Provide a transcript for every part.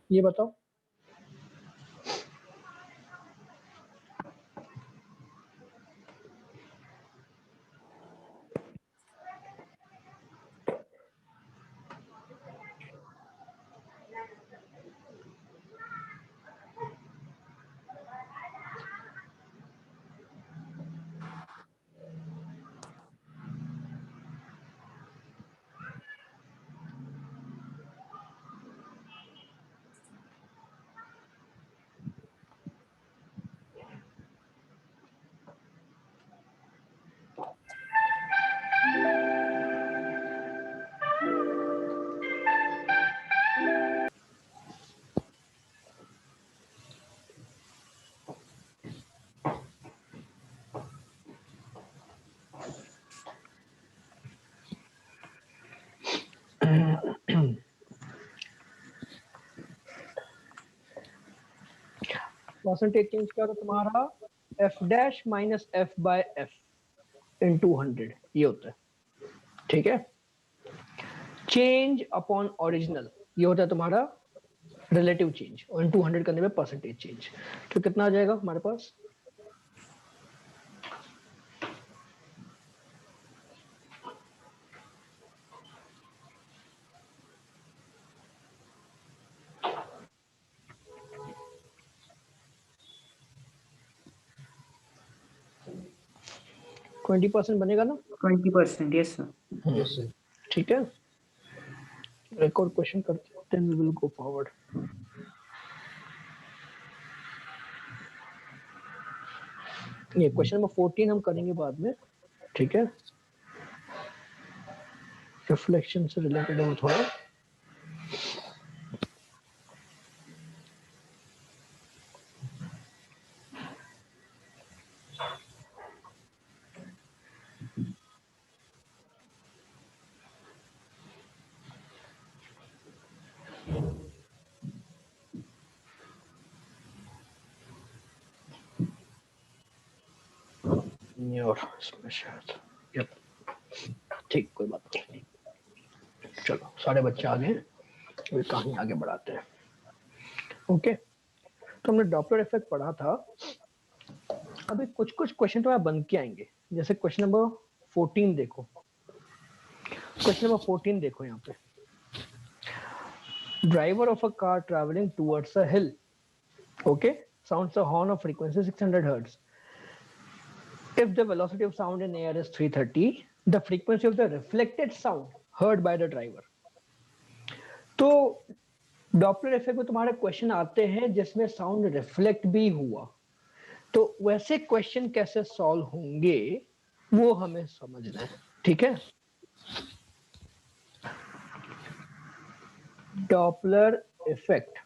ये बताओ। Percentage change करो तुम्हारा F dash minus F by F into 100 ये होता है, ठीक है। चेंज अपॉन ओरिजिनल ये होता है तुम्हारा रिलेटिव चेंज, और इंटू 100 करने में परसेंटेज चेंज, तो कितना आ जाएगा हमारे पास? %20 बनेगा ना? 20%, यस सर। ठीक है, एक और क्वेश्चन करते हैं, then we will go forward. ये क्वेश्चन नंबर 14 हम करेंगे बाद में, ठीक है। रिफ्लेक्शन से रिलेटेड है थोड़ा। और इसमें शायद यप, ठीक, कोई बात नहीं। चलो सारे बच्चे आ गए, अभी कहानी आगे बढ़ाते हैं। ओके, तो हमने डॉपलर इफेक्ट पढ़ा था। अभी कुछ कुछ क्वेश्चन तो बन के आएंगे, जैसे क्वेश्चन नंबर 14 देखो। क्वेश्चन नंबर 14 देखो यहाँ पे, driver of a car travelling towards a hill, okay, sounds a horn of frequency 600 hertz. If the velocity of sound in air is 330, the frequency of the reflected sound heard by the driver. तो Doppler effect में तुम्हारे question आते हैं जिसमें sound reflect भी हुआ, तो वैसे क्वेश्चन कैसे सॉल्व होंगे वो हमें समझना है, ठीक है। Doppler effect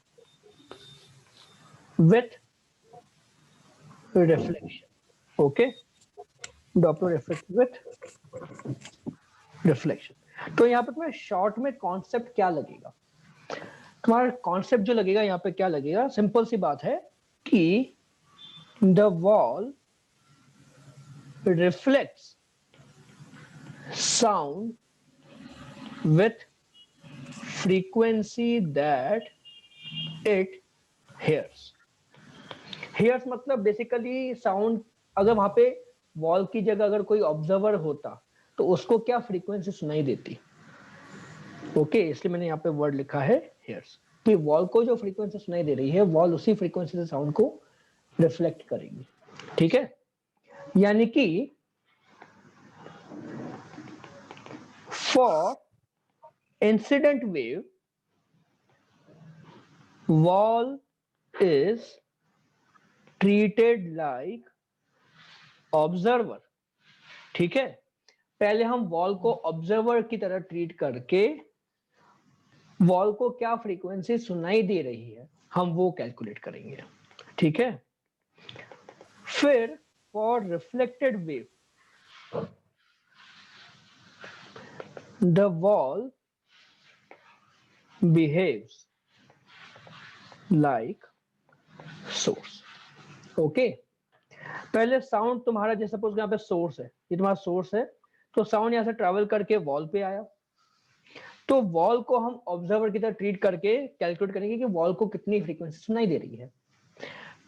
with reflection, okay, Doppler effect with reflection. तो यहाँ पे तुम्हें शॉर्ट में कॉन्सेप्ट क्या लगेगा? तुम्हारा कॉन्सेप्ट जो लगेगा यहाँ पे क्या लगेगा, सिंपल सी बात है कि the wall reflects sound with frequency that it hairs. Hairs मतलब बेसिकली साउंड, अगर वहां पे वॉल की जगह अगर कोई ऑब्जर्वर होता तो उसको क्या फ्रीक्वेंसी सुनाई देती, ओके, इसलिए मैंने यहाँ पे वर्ड लिखा है हेयर्स, कि वॉल को जो फ्रीक्वेंसी सुनाई दे रही है वॉल उसी फ्रीक्वेंसी से साउंड को रिफ्लेक्ट करेगी, ठीक है। यानी कि for incident wave wall is treated like observer, ठीक है। पहले हम वॉल को ऑब्जर्वर की तरह ट्रीट करके वॉल को क्या फ्रीक्वेंसी सुनाई दे रही है हम वो कैलकुलेट करेंगे, ठीक है। फिर for reflected wave the wall behaves like source, okay. पहले साउंड तुम्हारा, जैसे सपोज यहाँ पे सोर्स है, ये तुम्हारा सोर्स है, तो साउंड यहां से ट्रैवल करके वॉल पे आया, तो वॉल को हम ऑब्जर्वर की तरह ट्रीट करके कैलकुलेट करेंगे कि वॉल को कितनी फ्रीक्वेंसी सुनाई दे रही है।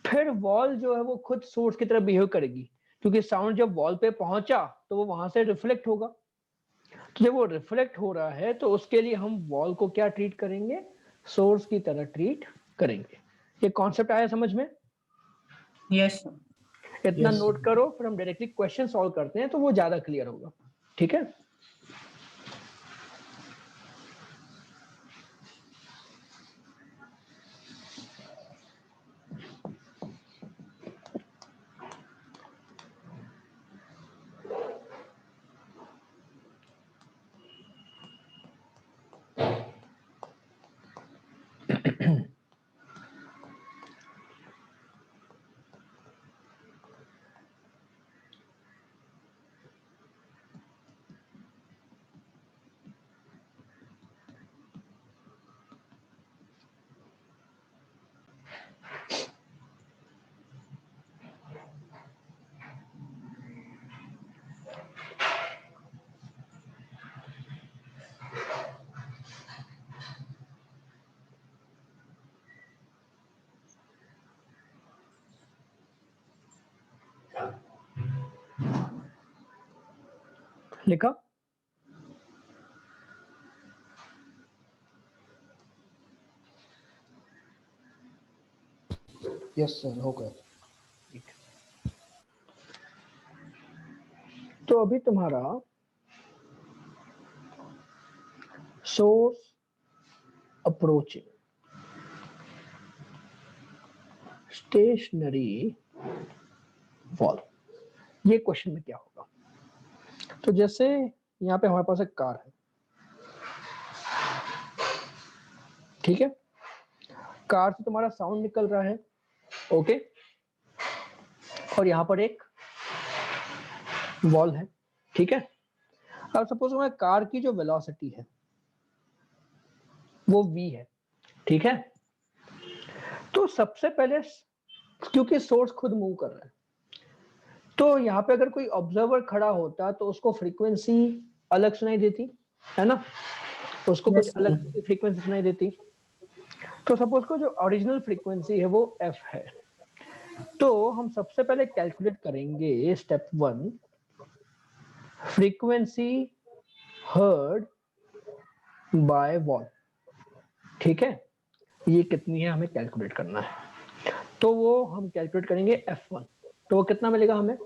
फिर वॉल जो है वो खुद सोर्स की तरह बिहेव करेगी, क्योंकि साउंड जब वॉल पे पहुंचा तो वो वहां से रिफ्लेक्ट होगा। तो जब वो रिफ्लेक्ट हो रहा है तो उसके लिए हम वॉल को क्या ट्रीट करेंगे, सोर्स की तरह ट्रीट करेंगे। ये कॉन्सेप्ट आया समझ में? Yes sir. इतना Yes. नोट करो, फिर हम डायरेक्टली क्वेश्चन सॉल्व करते हैं तो वो ज्यादा क्लियर होगा। ठीक है, लिखा? Yes sir, होगा। तो अभी तुम्हारा सोर्स अप्रोचिंग स्टेशनरी वॉल, ये क्वेश्चन में क्या होगा? तो जैसे यहाँ पे हमारे पास एक कार है, ठीक है, कार से तुम्हारा साउंड निकल रहा है, ओके, और यहाँ पर एक वॉल है, ठीक है। अब सपोज मैं कार की जो वेलोसिटी है वो v है, ठीक है। तो सबसे पहले क्योंकि सोर्स खुद मूव कर रहा है, तो यहाँ पे अगर कोई ऑब्जर्वर खड़ा होता तो उसको फ्रीक्वेंसी अलग सुनाई देती है ना, उसको Yes, कुछ sir. अलग फ्रीक्वेंसी सुनाई देती। तो सपोज को जो ओरिजिनल फ्रीक्वेंसी है वो f है, तो हम सबसे पहले कैलकुलेट करेंगे step 1 frequency heard by wall, ठीक है। ये कितनी है हमें कैलकुलेट करना है, तो वो हम कैलकुलेट करेंगे f1। तो वो कितना मिलेगा हमें?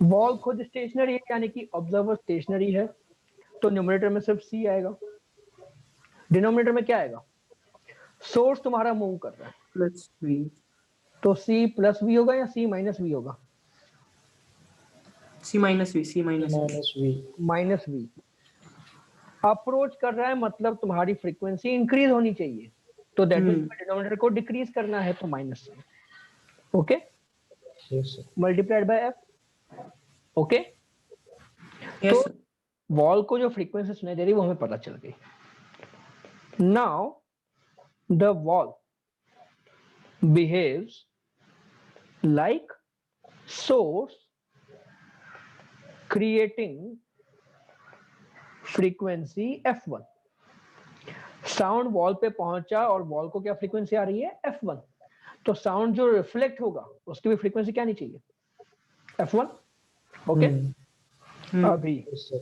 वॉल खुद स्टेशनरी है, यानी कि ऑब्जर्वर स्टेशनरी है, तो न्यूमरेटर में सिर्फ c आएगा, डिनोमिनेटर में क्या आएगा? सोर्स तुम्हारा मूव कर रहा है, Plus V. तो c प्लस v होगा या c माइनस v होगा? C minus V. C minus V. Minus V। Minus v। Approach कर रहा है मतलब तुम्हारी फ्रीक्वेंसी इंक्रीज होनी चाहिए, तो दैट मींस डिनोमिनेटर को डिक्रीज करना है, तो minus c, okay, Yes sir। Multiplied by f, okay. Yes, तो sir. वॉल को जो फ्रीक्वेंसी सुनाई दे रही वो हमें पता चल गई। Now the wall behaves like source creating frequency f1। Sound wall पे पहुंचा और वॉल को क्या फ्रीक्वेंसी आ रही है? f1। तो साउंड जो रिफ्लेक्ट होगा उसकी भी फ्रीक्वेंसी क्या नहीं चाहिए? f1, okay. अभी Yes sir।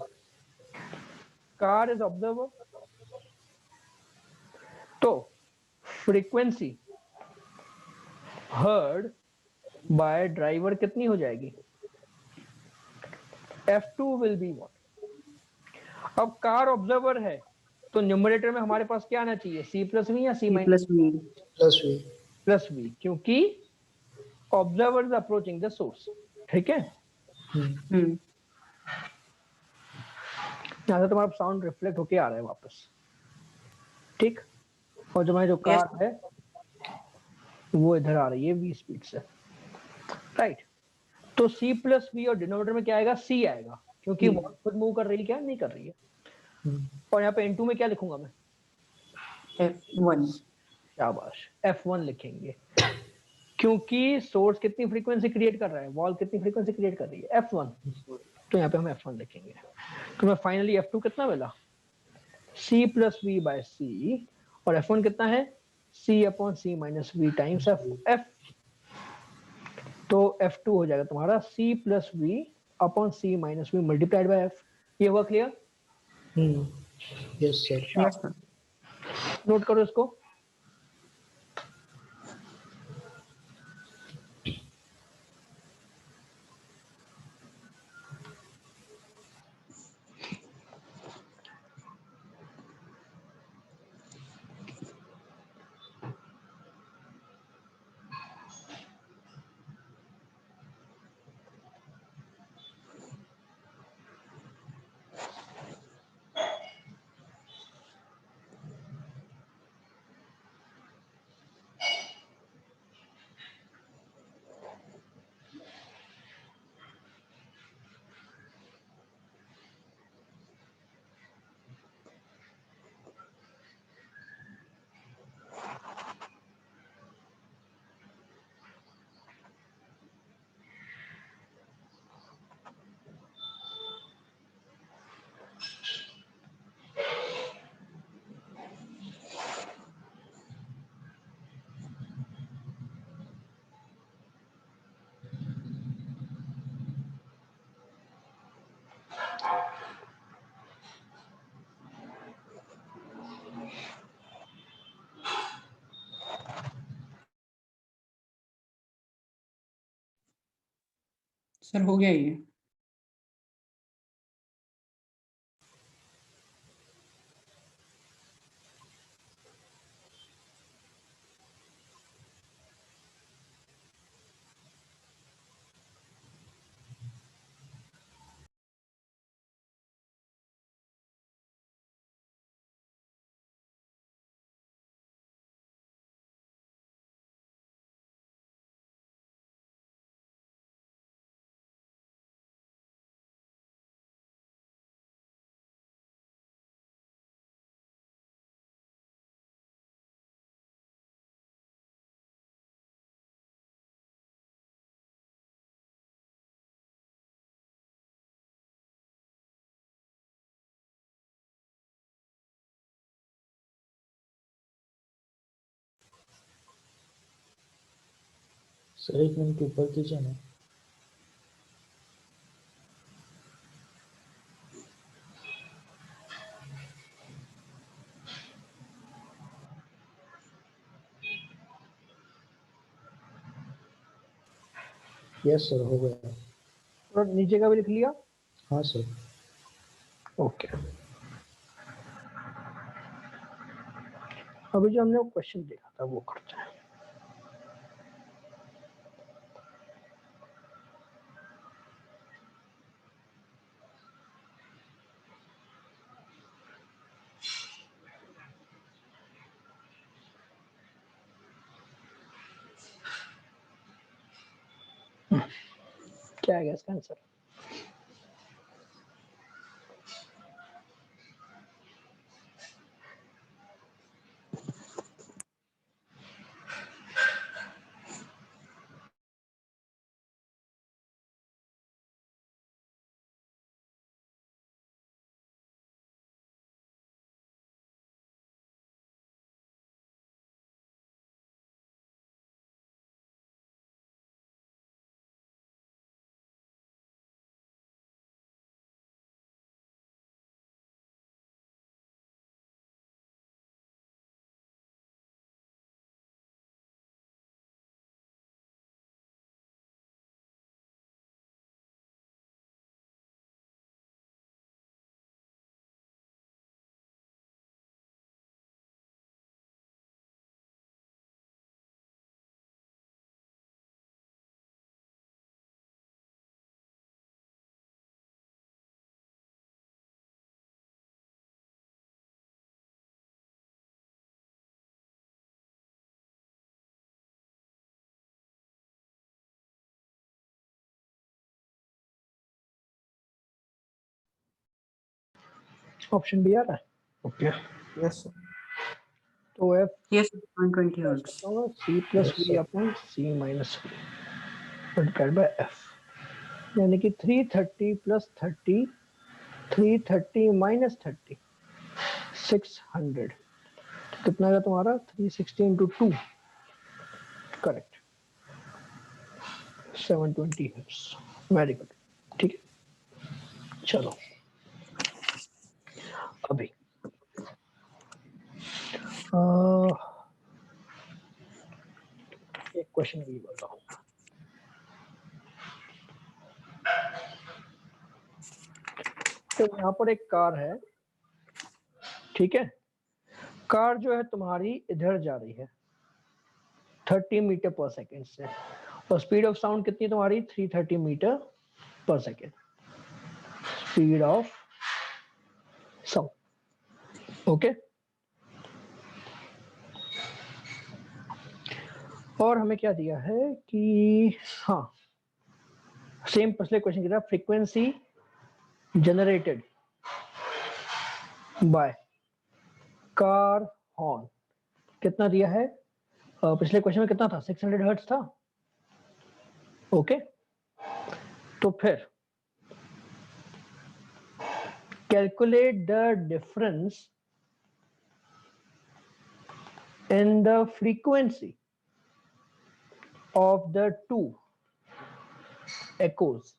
Car is observer, तो फ्रीक्वेंसी हर्ड बाय ड्राइवर कितनी हो जाएगी? f2 will be what? अब कार ऑब्जर्वर है तो न्यूमरेटर में हमारे पास क्या आना चाहिए? c प्लस वी या c C minus plus V. Plus V। Plus V, क्योंकि observer is approaching the source, ठीक है। यहाँ से तुम्हारा साउंड रिफ्लेक्ट होके आ रहा है वापस, ठीक। और जो हमारी जो कार है वो इधर आ रही है v स्पीड से, राइट। तो c प्लस वी और डिनोमिनेटर में क्या आएगा? c आएगा, क्योंकि वॉल खुद मूव कर रही है, क्या नहीं कर रही है। और यहाँ पे n2 में क्या लिखूंगा मैं? F1. शाबाश, f1 लिखेंगे, क्योंकि सोर्स कितनी फ्रीक्वेंसी क्रिएट कर रहा है, वॉल कितनी फ्रीक्वेंसी क्रिएट कर रही है, F1, तो यहाँ पे हम F1 लिखेंगे। तो मैं फाइनली F2 कितना मिला, C plus V by C, और F1 कितना है, C upon C minus V times F, तो F2 हो जाएगा तुम्हारा C plus V upon C minus V multiplied by F। ये हुआ clear? Yes sir. Yes, sir. Note करो इसको। सर हो गया ये। सर 1 मिनट ऊपर कीजिए ना। यस सर, हो गया। और नीचे का भी लिख लिया? हाँ सर। ओके। अभी जो हमने क्वेश्चन देखा था वो करते हैं। क्या है इसका आंसर? ऑप्शन बी आ रहा है। ओके। Yes sir. तो f Yes, 120 hertz. c plus Yes, v sir. upon c minus v multiplied by f, यानी कि 330 plus 30, 330 minus 30, 600, कितना है तुम्हारा 360 into 2, correct, 720 hertz, very good, ठीक है। चलो अभी एक क्वेश्चन भी बोलता हूँ। तो यहाँ पर एक कार है, ठीक है, कार जो है तुम्हारी इधर जा रही है 30 मीटर पर सेकेंड से, और स्पीड ऑफ साउंड कितनी है तुम्हारी 330 मीटर पर second, speed of sound, okay. और हमें क्या दिया है कि हाँ, सेम पिछले क्वेश्चन की तरह, frequency generated by car horn कितना दिया है, पिछले क्वेश्चन में कितना था, 600 हर्ट्ज था, ओके। तो फिर calculate the difference in the frequency of the two echoes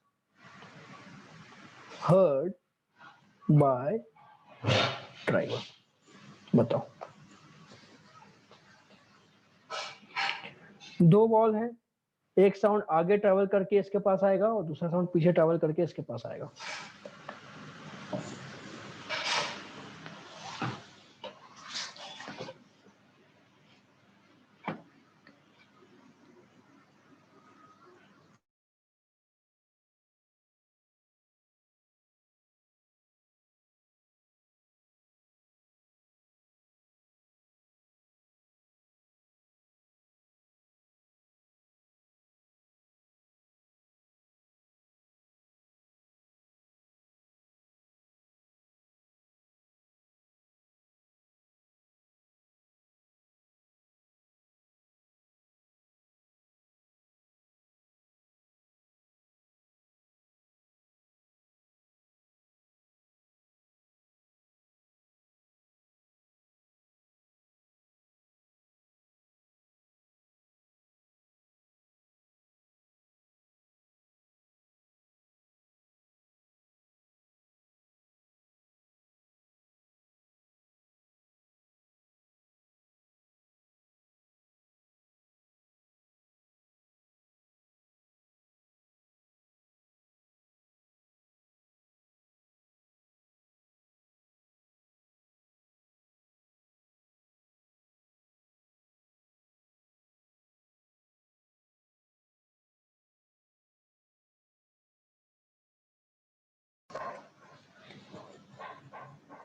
heard by driver, बताओ। दो वॉल है, एक साउंड आगे ट्रेवल करके इसके पास आएगा और दूसरा साउंड पीछे ट्रेवल करके इसके पास आएगा।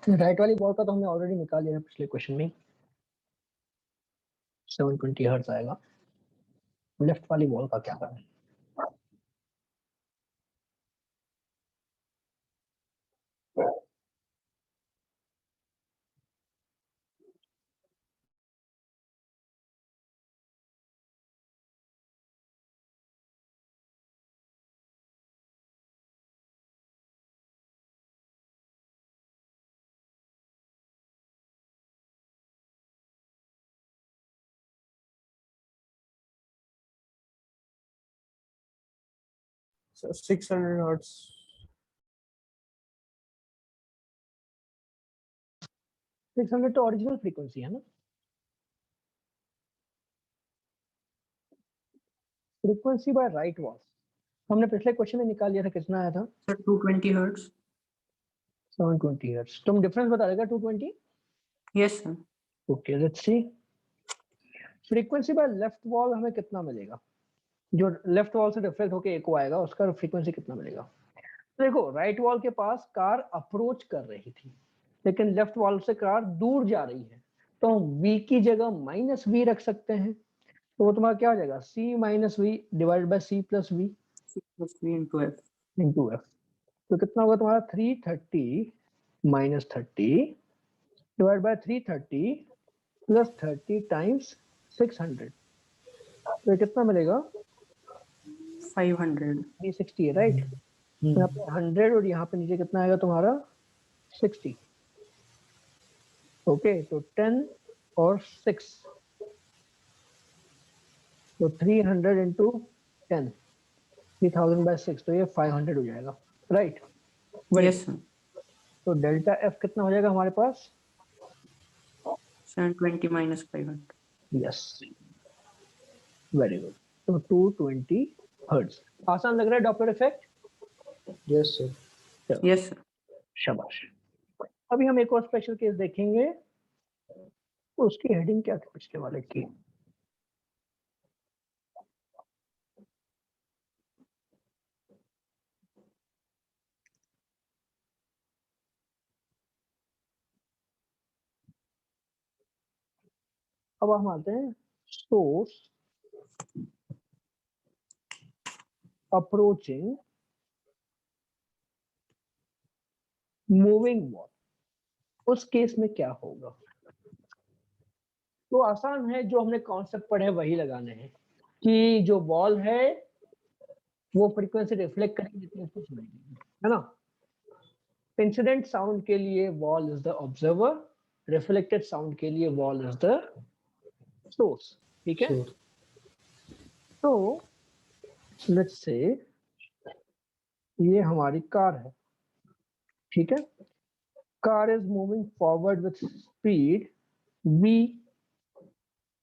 राइट वाली बॉल का तो हमने ऑलरेडी निकाल लिया है पिछले क्वेश्चन में, 720 हर्ट्ज आएगा। लेफ्ट वाली बॉल का क्या करना है, So 600 hertz. 600 तो ओरिजिनल फ्रीक्वेंसी है ना, फ्रीक्वेंसी बाय राइट वॉल हमने पिछले क्वेश्चन में निकाल लिया था, कितना आया था, Sir, 220 hertz. 720 हर्ट्ज। तुम डिफरेंस बता देगा 220, Yes, sir. Okay let's see. Frequency by left wall हमें कितना मिलेगा, जो लेफ्ट वॉल से रिफ्लेक्ट होके एको आएगा उसका फ्रीक्वेंसी कितना मिलेगा। देखो राइट वॉल के पास कार अप्रोच कर रही थी, लेकिन लेफ्ट वॉल से कार दूर जा रही है, तो v की जगह माइनस वी रख सकते हैं, तो वो तुम्हारा क्या हो जाएगा, c minus V divide by c plus V 6 plus V into F. Into F. तो कितना होगा तुम्हारा 330 minus 30 divide by 330 plus 30 times 600, तो ये कितना मिलेगा? 500. 360 है, राइट? यहाँ पे 100 और यहाँ पे नीचे कितना आएगा तुम्हारा? 60. ओके, तो 10 और 6, तो 300 इंटू 10, 3000/6, तो ये 500 हो जाएगा, राइट? Yes, sir. तो डेल्टा एफ कितना हो जाएगा हमारे पास? 720 minus 500. Yes, very good. तो 220 हर्ट्ज। आसान लग रहा है Doppler effect? Yes sir. Yes, sir. शाबाश। अभी हम एक और स्पेशल केस देखेंगे, उसकी हेडिंग क्या थी पिछले वाले की? अब हम आते हैं सोर्स अप्रोचिंग मूविंग वॉल, उस केस में क्या होगा? तो आसान है, जो हमने कॉन्सेप्ट पढ़े वही लगाने हैं कि जो वॉल है वो फ्रीक्वेंसी रिफ्लेक्ट करेगी जितनी उसको सुनेगी, है ना? इंसिडेंट साउंड के लिए wall is the observer, reflected sound के लिए वॉल इज द सोर्स, ठीक है? तो लेट्स से ये हमारी कार है, ठीक है? Car is moving forward with speed v,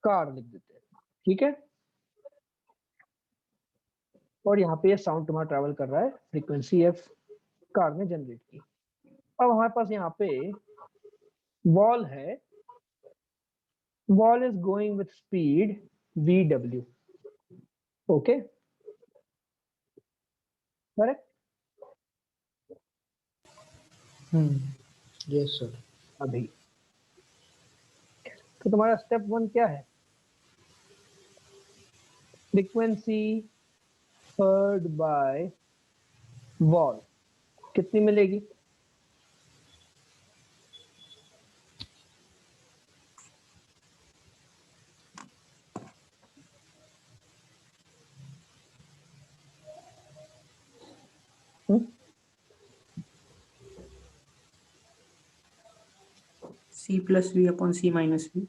car लिख देते हैं, ठीक है? और यहाँ पे ये साउंड तुम्हारा ट्रैवल कर रहा है, फ्रीक्वेंसी f कार ने जनरेट की। अब हमारे पास यहाँ पे वॉल है, wall is going with speed vw, okay, correct? Yes sir. अभी तो तुम्हारा स्टेप 1 क्या है? फ्रीक्वेंसी हर्ड बाय वॉल कितनी मिलेगी? C plus V upon C minus V.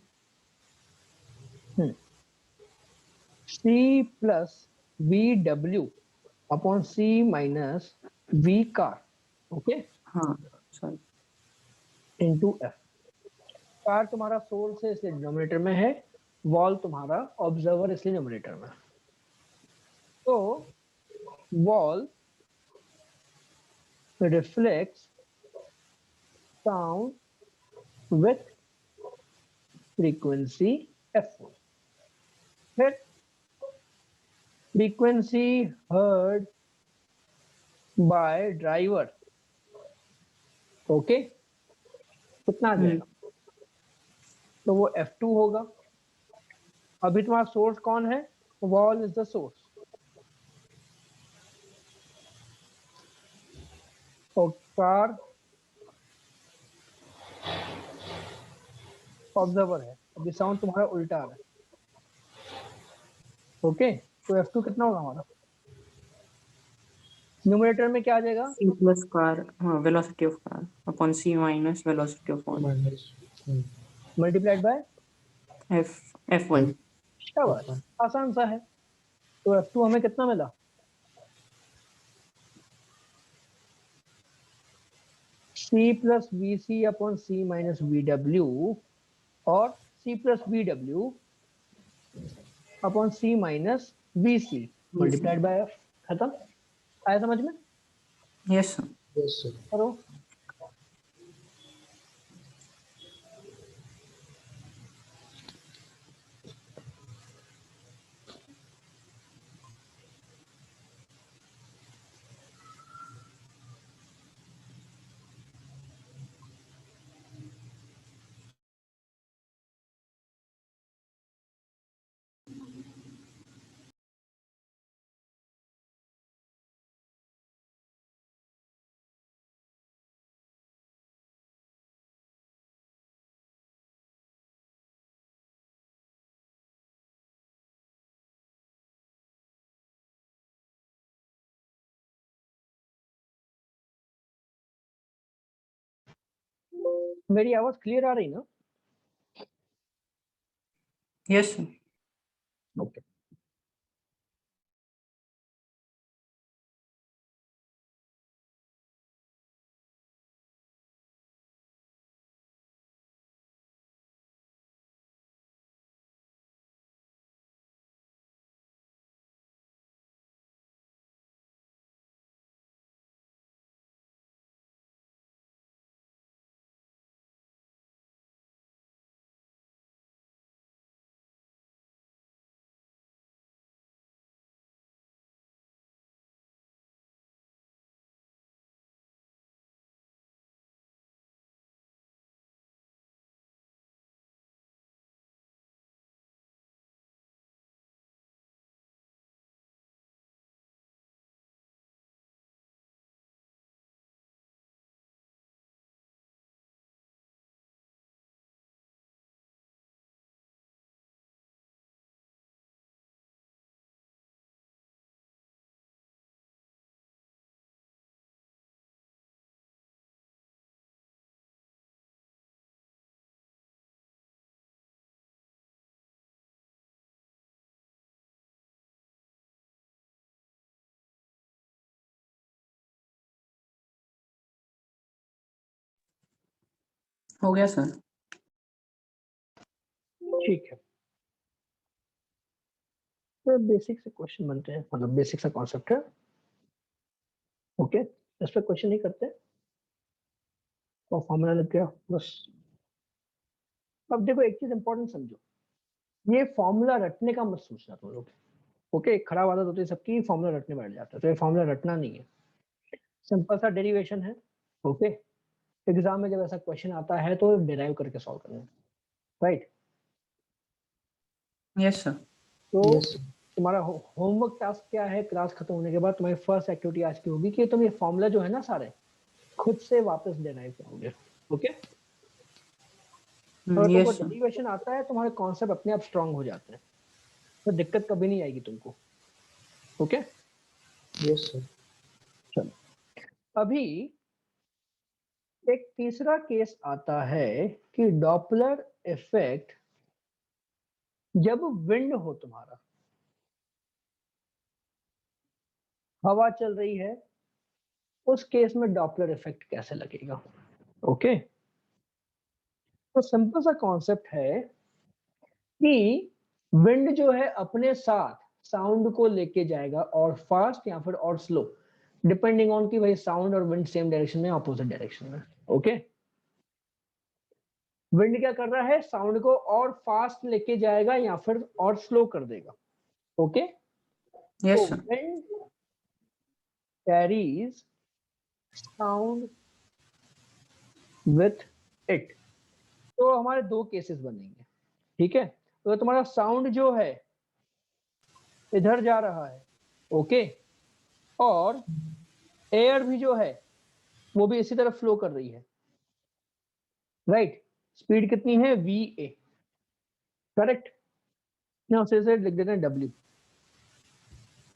C plus vw upon c minus v car, okay, हाँ, sorry. Into f। Car तुम्हारा source है इसलिए डिनोमिनेटर में है, वॉल तुम्हारा ऑब्जर्वर इसलिए न्यूमरेटर में। तो wall reflects sound with frequency f, फिर frequency heard by driver, okay, कितना आ जाएगा? तो वो f2 होगा। अभी तुम्हारा सोर्स कौन है? वॉल इज द सोर्स, और कार ऑब्जर्वर है। अभी साउंड तुम्हारा उल्टा आ रहा है, ओके, तो f2 कितना होगा हमारा? न्यूमरेटर में क्या आ जाएगा? C plus car, velocity of car upon C minus velocity of wall. Minus multiplied by F1. शाबाश, आसान सा है। तो f2 हमें कितना मिला? c plus V C upon C minus V W, और c plus V W upon C minus V C multiplied by f। खत्म? आया समझ में? Yes, sir. Yes sir. करो। मेरी आवाज क्लियर आ रही ना? Yes, sir. ओके। हो गया सर। ठीक है, तो बेसिक से क्वेश्चन बनते हैं, मतलब बेसिक सा कॉन्सेप्ट है। ओके, इस पर क्वेश्चन नहीं करते और फॉर्मूला लग गया बस। अब देखो एक चीज इंपॉर्टेंट समझो, ये फॉर्मूला रटने का मत सोचना तुम लोग। ओके, खराब आदत होती है सबकी, फॉर्मूला रटने बैठ जाता है, तो ये फॉर्मूला रटना नहीं है, सिंपल सा डेरिवेशन है। ओके, एग्जाम में जब ऐसा क्वेश्चन आता है तो डिराइव करके सॉल्व करना है, राइट? Yes, sir. तो Yes, sir. तुम्हारा होमवर्क टास्क क्या है, क्लास खत्म होने के बाद तुम्हारी फर्स्ट एक्टिविटी आज की होगी कि तुम ये फॉर्मूला जो है ना सारे खुद से वापस डिराइव करोगे। ओके, अगर तुमको Yes, sir. डेरिवेशन आता है तुम्हारे कॉन्सेप्ट अपने आप स्ट्रांग हो जाते हैं, तो दिक्कत कभी नहीं आएगी तुमको। Okay, Yes, sir. चलो अभी एक तीसरा केस आता है कि डॉपलर इफेक्ट जब विंड हो, तुम्हारा हवा चल रही है, उस केस में डॉपलर इफेक्ट कैसे लगेगा। ओके, तो सिंपल सा कॉन्सेप्ट है कि विंड जो है अपने साथ साउंड को लेके जाएगा, और फास्ट या फिर और स्लो, डिपेंडिंग ऑन कि भाई साउंड और विंड सेम डायरेक्शन में, अपोजिट डायरेक्शन में। ओके, विंड क्या कर रहा है, साउंड को और फास्ट लेके जाएगा या फिर और स्लो कर देगा। ओके, Yes, तो sir. Wind carries sound with it. तो हमारे दो केसेस बनेंगे, ठीक है? तो तुम्हारा साउंड जो है इधर जा रहा है, ओके, और एयर भी जो है वो भी इसी तरफ फ्लो कर रही है, राइट? स्पीड कितनी है, वी ए, करेक्ट? ना उसे से लिख देते हैं डब्ल्यू।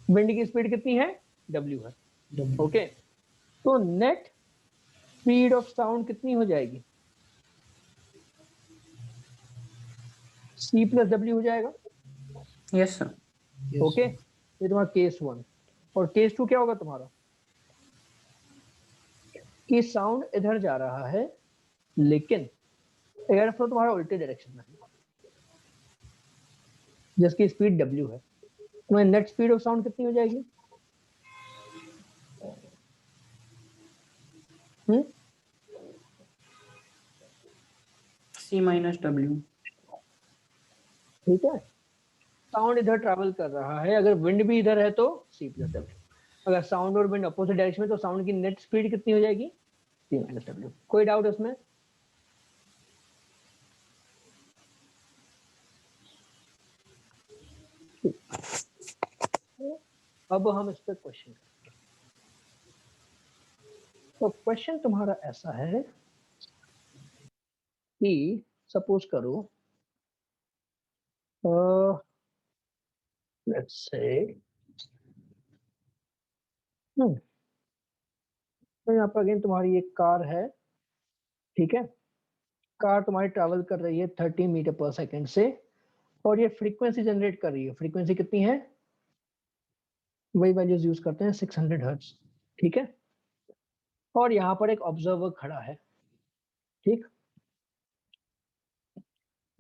विंड की स्पीड कितनी है, डब्ल्यू है। W. ओके, तो नेट स्पीड ऑफ साउंड कितनी हो जाएगी, सी प्लस डब्ल्यू हो जाएगा। Yes, sir. Yes, okay, sir. ये तुम्हारा केस वन। और केस टू क्या होगा तुम्हारा, कि साउंड इधर जा रहा है लेकिन एयर फ्लो तुम्हारा उल्टे डायरेक्शन में है, जिसकी स्पीड डब्ल्यू है। तुम्हारी नेट स्पीड ऑफ साउंड कितनी हो जाएगी, C minus W. ठीक है? साउंड इधर ट्रैवल कर रहा है, अगर विंड भी इधर है तो सी प्लस डब्ल्यू। अगर साउंड और विंड अपोजिट डायरेक्शन में तो साउंड की नेट स्पीड कितनी हो जाएगी, सी माइनस डब्ल्यू। कोई डाउट उसमें? अब हम इस पर क्वेश्चन करेंगे। तो क्वेश्चन तुम्हारा ऐसा है कि सपोज करो, लेट्स से तो यहाँ पर अगेन तुम्हारी एक कार है, ठीक है? कार तुम्हारी ट्रैवल कर रही है 30 मीटर पर सेकेंड से, और ये फ्रीक्वेंसी जनरेट कर रही है। फ्रीक्वेंसी कितनी है? वही वैल्यूज यूज करते हैं, 600 हर्ट्ज। ठीक है, और यहाँ पर एक ऑब्जर्वर खड़ा है। ठीक,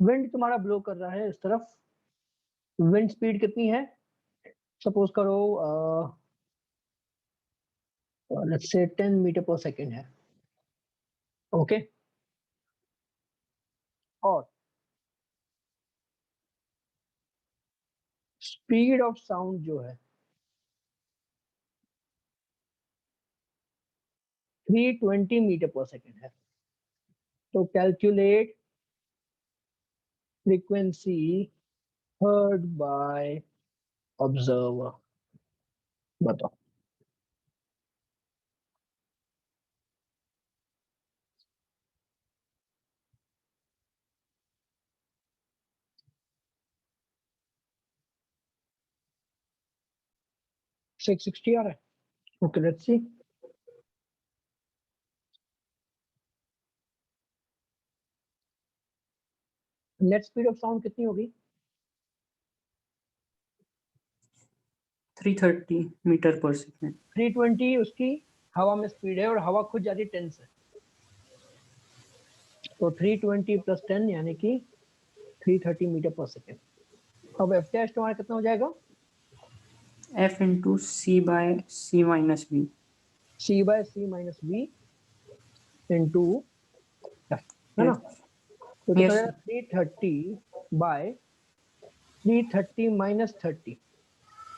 विंड तुम्हारा ब्लो कर रहा है इस तरफ। विंड स्पीड कितनी है? सपोज करो लेट्स से 10 मीटर पर सेकेंड है। ओके, और स्पीड ऑफ साउंड जो है 320 मीटर पर सेकेंड है। तो calculate frequency heard by observer। बताओ। सिक्स 660 आ रहा है। Okay, let's see. Net speed of sound कितनी होगी? 330 मीटर पर सेकेंड। 320 उसकी हवा में स्पीड है, और हवा खुद जाती है 10 से। तो 320 प्लस 10 यानी कि 330 मीटर पर सेकेंड। अब एफ डैश तुम्हारा कितना हो जाएगा? F इंटू सी बाय सी माइनस बी। सी बाय सी माइनस बी इंटू एफ, है ना? तो कितना हो यस जाएगा? 330 बाय 330 माइनस 30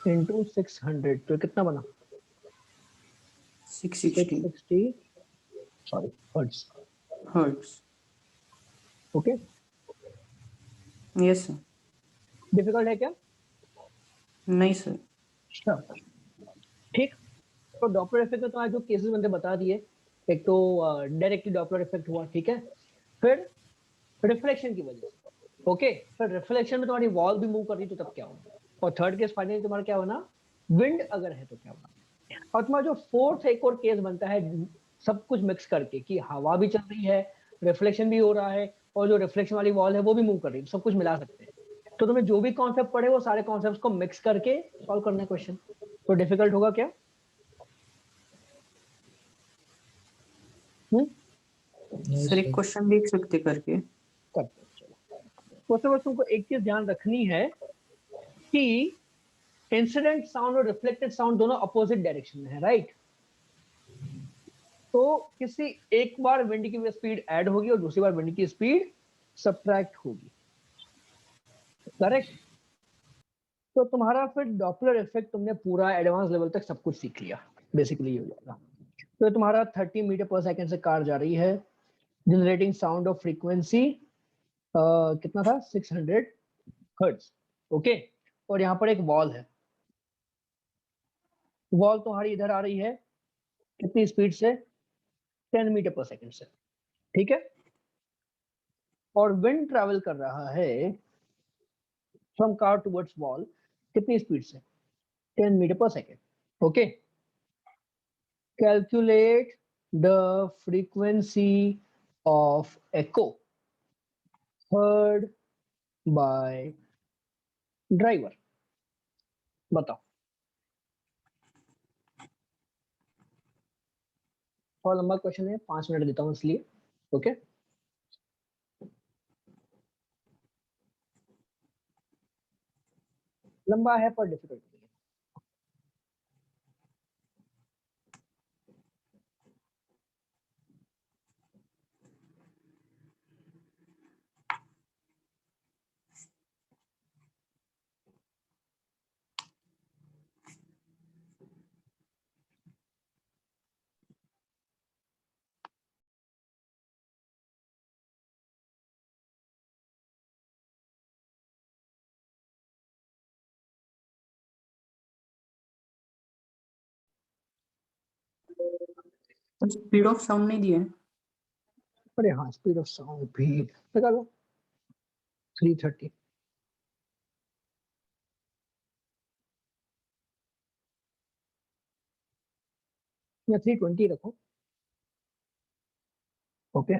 इंटू 600। तो कितना बना? 660 660 sorry hertz. Hertz. Okay, yes sir. Difficult है क्या? नहीं सर। ठीक, तो डॉपलर इफेक्ट में तुम्हारे जो केसेस मैंने बता दिए, एक तो डायरेक्टली डॉपलर इफेक्ट हुआ, ठीक है, फिर रिफ्लेक्शन की वजह से। ओके, फिर रिफ्लेक्शन में तुम्हारी वॉल भी मूव कर रही तो तब क्या होगा? और थर्ड केस फाइनली तुम्हारा क्या बना? विंड अगर है तो क्या होगा? और तुम्हारा जो फोर्थ एक और केस बनता है, सब कुछ मिक्स करके, कि हवा भी चल रही है, रिफ्लेक्शन भी हो रहा है, और जो रिफ्लेक्शन वाली वॉल है वो भी मूव कर रही है, सब कुछ मिला सकते हैं। तो तुम्हें जो भी कॉन्सेप्ट पढ़े वो सारे कॉन्सेप्ट्स को मिक्स करके सॉल्व करना है क्वेश्चन। तो डिफिकल्ट होगा क्या? नहीं सर एक सर। क्वेश्चन देख सकते करके। करते हैं, चलो। उससे बस तुमको एक चीज ध्यान रखनी है कि इंसिडेंट साउंड और रिफ्लेक्टेड साउंड दोनों अपोजिट डायरेक्शन में है, राइट? तो किसी एक बार विंड की स्पीड ऐड होगी और दूसरी बार विंड की स्पीड सब्ट्रैक्ट होगी, करेक्ट? तो तुम्हारा फिर डॉपलर इफेक्ट तुमने पूरा एडवांस लेवल तक सब कुछ सीख लिया, बेसिकली ये हो जाएगा। तो तुम्हारा 30 मीटर पर सेकेंड से कार जा रही है, जनरेटिंग साउंड ऑफ फ्रीक्वेंसी कितना था? 600 हर्ट्ज। ओके, और यहाँ पर एक वॉल है। वॉल तुम्हारी इधर आ रही है, कितनी स्पीड से? 10 मीटर पर सेकेंड से, ठीक है? और विंड ट्रैवल कर रहा है फ्रॉम कार टुवर्ड्स वॉल, कितनी स्पीड से? 10 मीटर पर second. Okay, calculate the frequency of echo heard by driver. बताओ। और लंबा क्वेश्चन है, 5 मिनट देता हूँ इसलिए। ओके, लंबा है पर डिफिकल्ट नहीं है। स्पीड ऑफ साउंड नहीं दिया है। अरे हाँ, स्पीड ऑफ साउंड भी लगा लो, 330। या 320 रखो। ओके,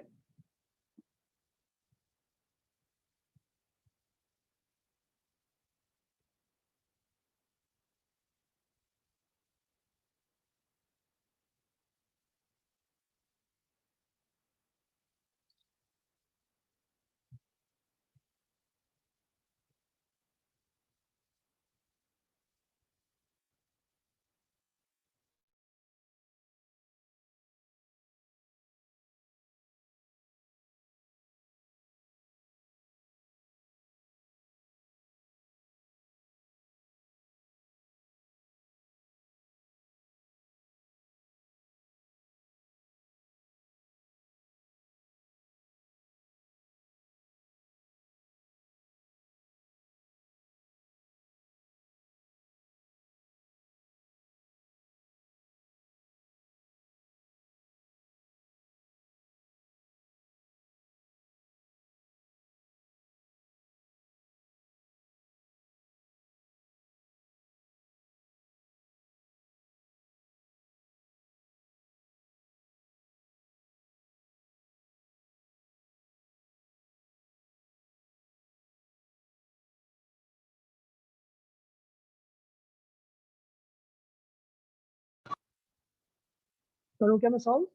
करूँ क्या मैं सॉल्व?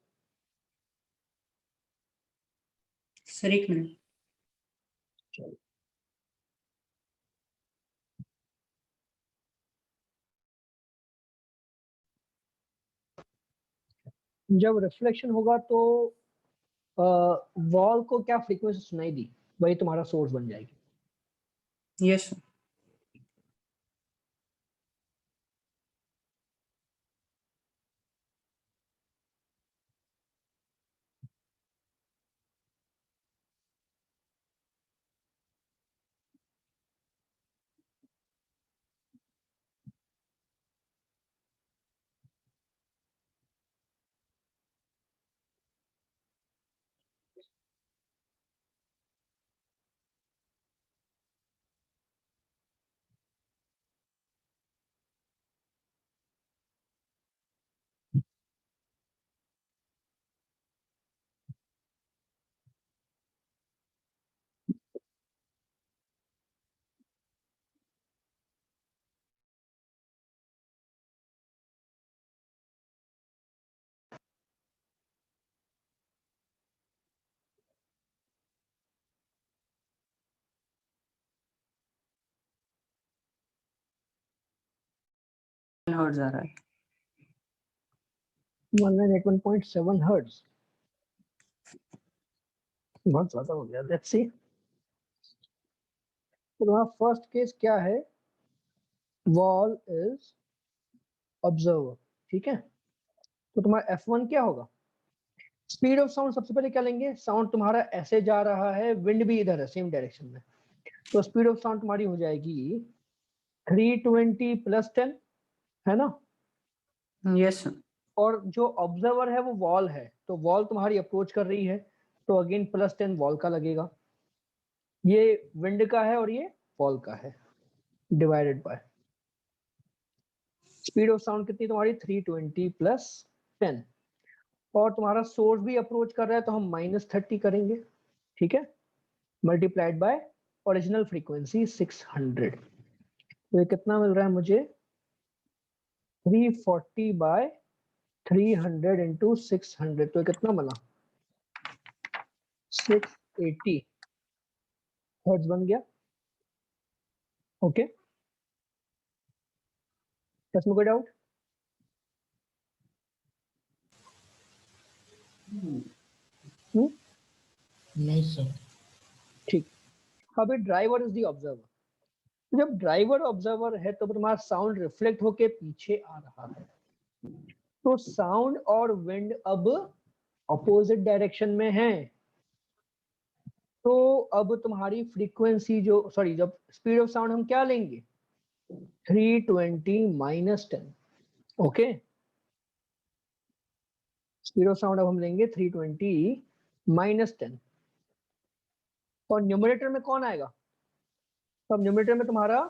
सर एक मिनट। जब रिफ्लेक्शन होगा तो वॉल को क्या फ्रीक्वेंसी सुनाई दी, वही तुम्हारा सोर्स बन जाएगी। Yes sir. हर्ट्ज आ रहा है। 181.7 हर्ट्ज, बहुत ज्यादा हो गया। Let's see. तो तुम्हारा फर्स्ट केस क्या है? वॉल इज ऑब्जर्वर, ठीक है। तो तुम्हारा F1 क्या होगा? स्पीड ऑफ साउंड सबसे पहले क्या लेंगे? साउंड तुम्हारा ऐसे जा रहा है, विंड भी इधर है सेम डायरेक्शन में, तो स्पीड ऑफ साउंड तुम्हारी हो जाएगी 320 प्लस 10, है ना। Yes sir. और जो ऑब्जर्वर है वो वॉल है, तो वॉल तुम्हारी अप्रोच कर रही है, तो अगेन प्लस 10 वॉल का लगेगा। ये विंड का है और ये वॉल का है, divided by speed of sound कितनी तुम्हारी 320 प्लस 10, और तुम्हारा सोर्स भी अप्रोच कर रहा है तो हम -30 करेंगे, ठीक है, मल्टीप्लाइड बाय ओरिजिनल फ्रीक्वेंसी 600। तो ये कितना मिल रहा है मुझे? 340 बाय 300 इंटू 600, तो ये कितना बना? 680 हर्ट्ज बन गया। ओके, इसमें कोई डाउट? नहीं सर। ठीक। अब ड्राइवर इज द ऑब्जर्वर। जब ड्राइवर ऑब्जर्वर है तो तुम्हारा साउंड रिफ्लेक्ट होके पीछे आ रहा है, तो साउंड और विंड अब अपोजिट डायरेक्शन में है। तो अब तुम्हारी फ्रीक्वेंसी जो, सॉरी, जब स्पीड ऑफ साउंड हम क्या लेंगे? 320 minus 10। Okay, speed of sound अब हम लेंगे 320 माइनस 10, और न्यूमरेटर में कौन आएगा? तो अब न्यूमरेटर में तुम्हारा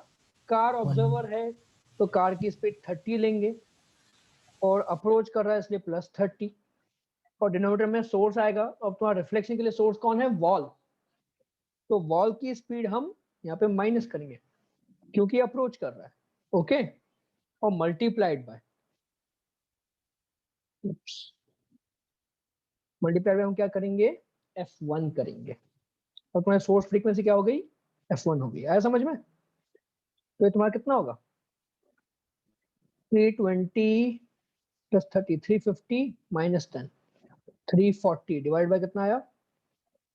कार ऑब्जर्वर है, तो कार की स्पीड 30 लेंगे, और अप्रोच कर रहा है इसलिए +30, और डिनोमिनेटर में सोर्स आएगा। अब तुम्हारा रिफ्लेक्शन के लिए सोर्स कौन है? वॉल, तो वॉल की स्पीड हम यहाँ पे माइनस करेंगे क्योंकि अप्रोच कर रहा है। ओके, और मल्टीप्लाइड बाय, मल्टीप्लाइड बाय हम क्या करेंगे? F1 करेंगे, और तुम्हारी सोर्स फ्रीक्वेंसी क्या हो गई? F1 हो गई। आया समझ में? तो ये तुम्हारा कितना होगा? 320 प्लस 30, 350 माइनस 10, 340 डिवाइड बाय कितना आया?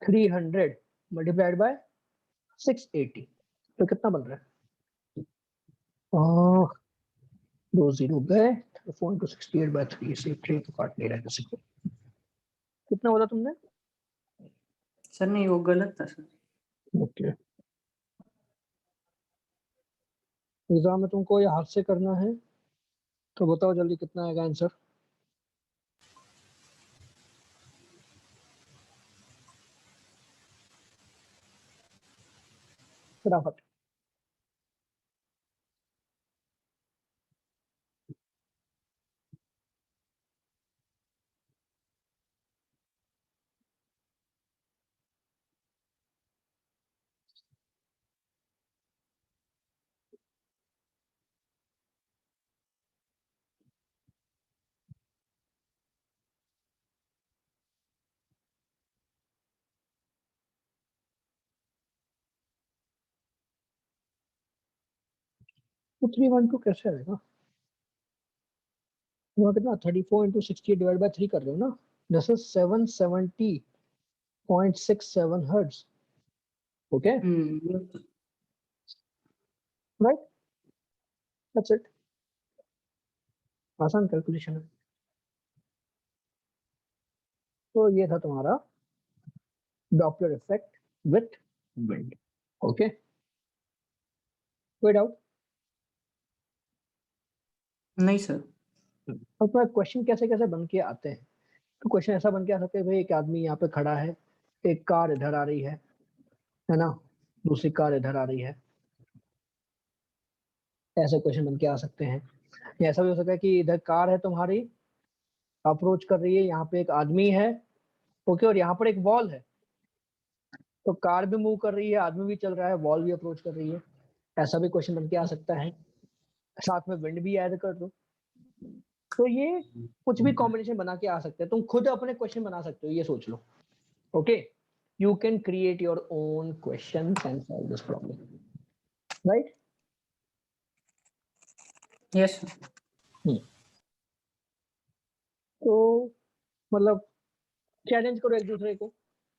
300 मल्टीप्लाइड बाय 680, तो कितना बन रहा है? 2 जीरो गए, 4 × 68/3 से 3 तो काट नहीं रहा किसी को। कितना बोला तुमने? सर नहीं, वो गलत था सर। ओके, एग्जाम में तुमको ये हाथ से करना है, तो बताओ जल्दी कितना आएगा आंसर? फटाफट। तो 312 कैसे आएगा? वहाँ कितना 34 इंटू 60 डिवाइड बाय 3 कर रहे हो ना, this is 770.67 hertz. Okay, right, that's it. आसान कैलकुलेशन है. तो ये था तुम्हारा Doppler effect with wind. Okay, कोई डाउट? नहीं सर. और तुम्हारे क्वेश्चन कैसे कैसे बन के आते हैं? तो क्वेश्चन ऐसा बन के आ सकते हैं, भाई एक आदमी यहाँ पे खड़ा है, एक कार इधर आ रही है ना, दूसरी कार इधर आ रही है, ऐसे क्वेश्चन बन के आ सकते हैं. या ऐसा भी हो सकता है कि इधर कार है तुम्हारी, अप्रोच कर रही है, यहाँ पे एक आदमी है, ओके, और यहाँ पर एक वॉल है, तो कार भी मूव कर रही है, आदमी भी चल रहा है, वॉल भी अप्रोच कर रही है. ऐसा भी क्वेश्चन बन के आ सकता है. साथ में विंड भी ऐड कर दो. तो ये कुछ भी कॉम्बिनेशन बना के आ सकते हैं. तुम खुद अपने क्वेश्चन बना सकते हो, ये सोच लो. Okay, you can create your own question and solve this problem, right? Yes sir. तो मतलब चैलेंज करो एक दूसरे को.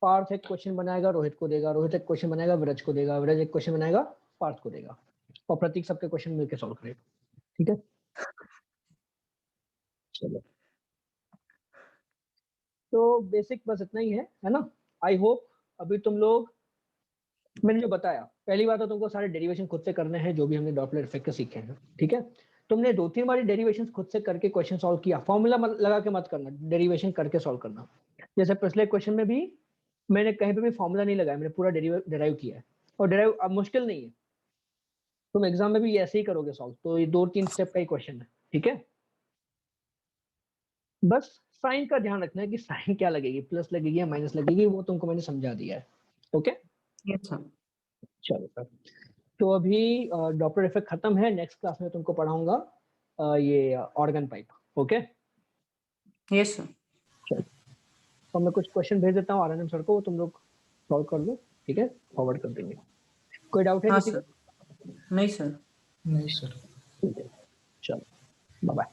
पार्थ एक क्वेश्चन बनाएगा, रोहित को देगा, रोहित एक क्वेश्चन बनाएगा, विरज को देगा, विरज एक क्वेश्चन बनाएगा, पार्थ को देगा, और प्रतीक सबके क्वेश्चन मिलकर सॉल्व करेगा. ठीक है, चलो. तो बेसिक बस इतना ही है ना. आई होप अभी तुम लोग, मैंने जो बताया, पहली बात तो तुमको सारे डेरिवेशन खुद से करने हैं, जो भी हमने डॉपलर इफेक्ट के सीखे हैं. ठीक है, तुमने 2-3 बार डेरिवेशन खुद से करके क्वेश्चन सॉल्व किया. फॉर्मूला लगा के मत करना, डेरिवेशन करके सॉल्व करना. जैसे पिछले क्वेश्चन में भी मैंने कहीं पे भी फॉर्मूला नहीं लगाया, मैंने पूरा डिराइव किया है. और डिराइव अब मुश्किल नहीं है, तुम एग्जाम में भी ऐसे ही करोगे सॉल्व. तो ये 2-3 स्टेप का ही क्वेश्चन है. ठीक है, बस साइन का ध्यान रखना है कि साइन क्या लगेगी, प्लस लगेगी या माइनस लगेगी, वो तुमको मैंने समझा दिया है. Okay, yes sir. चलो सर. तो अभी डॉपलर इफेक्ट खत्म है. नेक्स्ट क्लास में तुमको पढ़ाऊंगा ये organ pipe. Okay, yes sir. चलो. तो मैं कुछ क्वेश्चन भेज देता हूँ आरएनएम सर को, वो तुम लोग सॉल्व कर लो. ठीक है, फॉरवर्ड कर देंगे. कोई डाउट है हाँ किसी को? सर. नहीं सर. नहीं सर. ठीक है, चलो, बाय बाय.